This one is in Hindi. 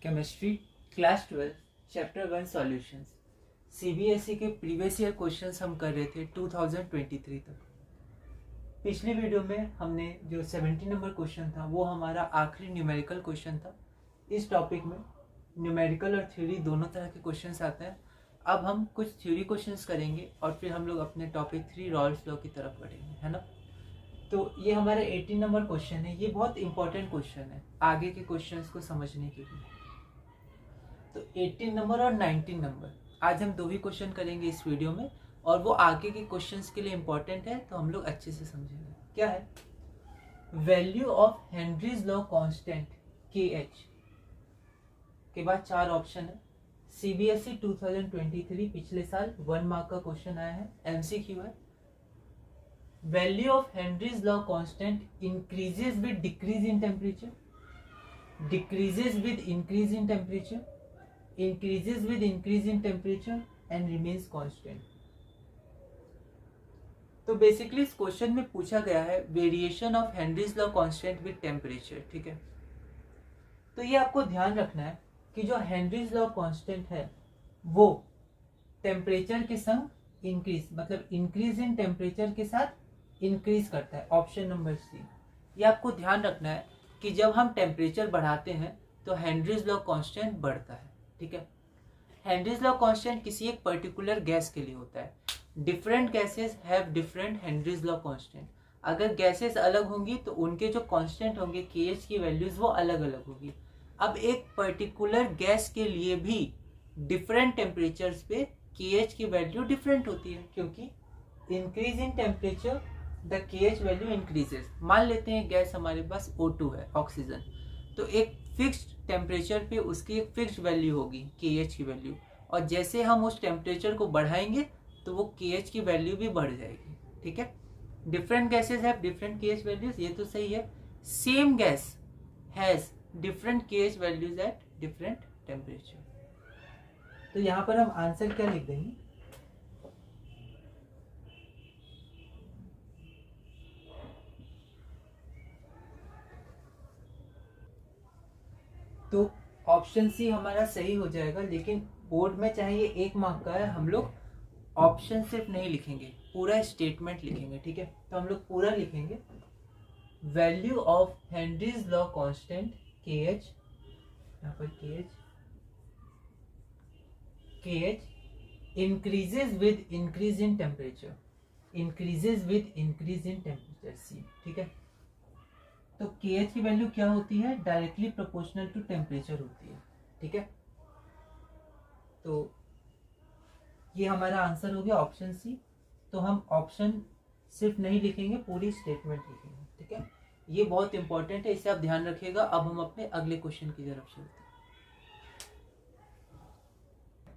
Chemistry class 12 chapter 1 solutions. CBSE के प्रीवियस ईयर क्वेश्चंस हम कर रहे थे 2023 तक। पिछली वीडियो में हमने जो 70 नंबर क्वेश्चन था वो हमारा आखिरी न्यूमेरिकल क्वेश्चन था। इस टॉपिक में न्यूमेरिकल और थ्योरी दोनों तरह के क्वेश्चंस आते हैं। अब हम कुछ थ्योरी क्वेश्चंस करेंगे और फिर हम लोग अपने टॉपिक 3 रॉल्स लॉ की तरफ बढ़ेंगे, है ना। तो ये हमारा 18 नंबर क्वेश्चन है। ये बहुत इंपॉर्टेंट क्वेश्चन है आगे के क्वेश्चंस को समझने के लिए। तो 18 नंबर और 19 नंबर आज हम दो ही क्वेश्चन करेंगे इस वीडियो में, और वो आगे के क्वेश्चंस के लिए इंपॉर्टेंट है, तो हम लोग अच्छे से समझेंगे। क्या है? Value of Henry's law constant KH के बाद 4 ऑप्शन है। सीबीएसई 2023 पिछले साल 1 मार्क का क्वेश्चन आया है, MCQ है। Value of Henry's law constant increases with decrease in temperature, decreases with increase in temperature, increases with increase in temperature and remains constant। तो बेसिकली इस क्वेश्चन में पूछा गया है variation of Henry's law constant with temperature, ठीक है। तो ये आपको ध्यान रखना है कि जो हेनरीज लॉ कांस्टेंट है वो टेम्परेचर के संग इंक्रीज, मतलब इंक्रीज इन टेम्परेचर के साथ इंक्रीज करता है। Option number C. ये आपको ध्यान रखना है कि जब हम टेम्परेचर बढ़ाते हैं तो हेनरीज लॉ कांस्टेंट बढ़ता है, ठीक है। हेनरीज लॉ कांस्टेंट किसी एक पर्टिकुलर गैस के लिए होता है। Different gases have different Henry's law constant. अगर गैसेस अलग होंगी तो उनके जो कांस्टेंट होंगे KH की वैल्यूज वो अलग अलग होगी। अब एक पर्टिकुलर गैस के लिए भी डिफरेंट टेम्परेचर्स पे KH की वैल्यू डिफरेंट होती है, क्योंकि increase in temperature the KH value increases. मान लेते हैं गैस हमारे पास O2 है, ऑक्सीजन। तो एक फिक्स्ड टेम्परेचर पे उसकी एक फिक्स्ड वैल्यू होगी KH की वैल्यू, और जैसे हम उस टेम्परेचर को बढ़ाएंगे तो वो KH की वैल्यू भी बढ़ जाएगी, ठीक है। Different gases have different KH values, ये तो सही है। Same gas has different KH values at different temperature. तो यहाँ पर हम आंसर क्या लिख देंगे? तो ऑप्शन सी हमारा सही हो जाएगा, लेकिन बोर्ड में चाहिए 1 मार्क का है। हम लोग ऑप्शन सिर्फ नहीं लिखेंगे, पूरा स्टेटमेंट लिखेंगे, ठीक है। तो हम लोग पूरा लिखेंगे value of Henry's law constant KH, यहाँ पर KH increases with increase in temperature, increases with increase in temperature C, ठीक है। तो KH की वैल्यू क्या होती है? डायरेक्टली प्रोपोर्शनल टू टेम्परेचर होती है, ठीक है। तो ये हमारा आंसर हो गया ऑप्शन सी। तो हम ऑप्शन सिर्फ नहीं लिखेंगे, पूरी स्टेटमेंट लिखेंगे, ठीक है। ये बहुत इंपॉर्टेंट है, इसे आप ध्यान रखिएगा। अब हम अपने अगले क्वेश्चन की तरफ चलते हैं।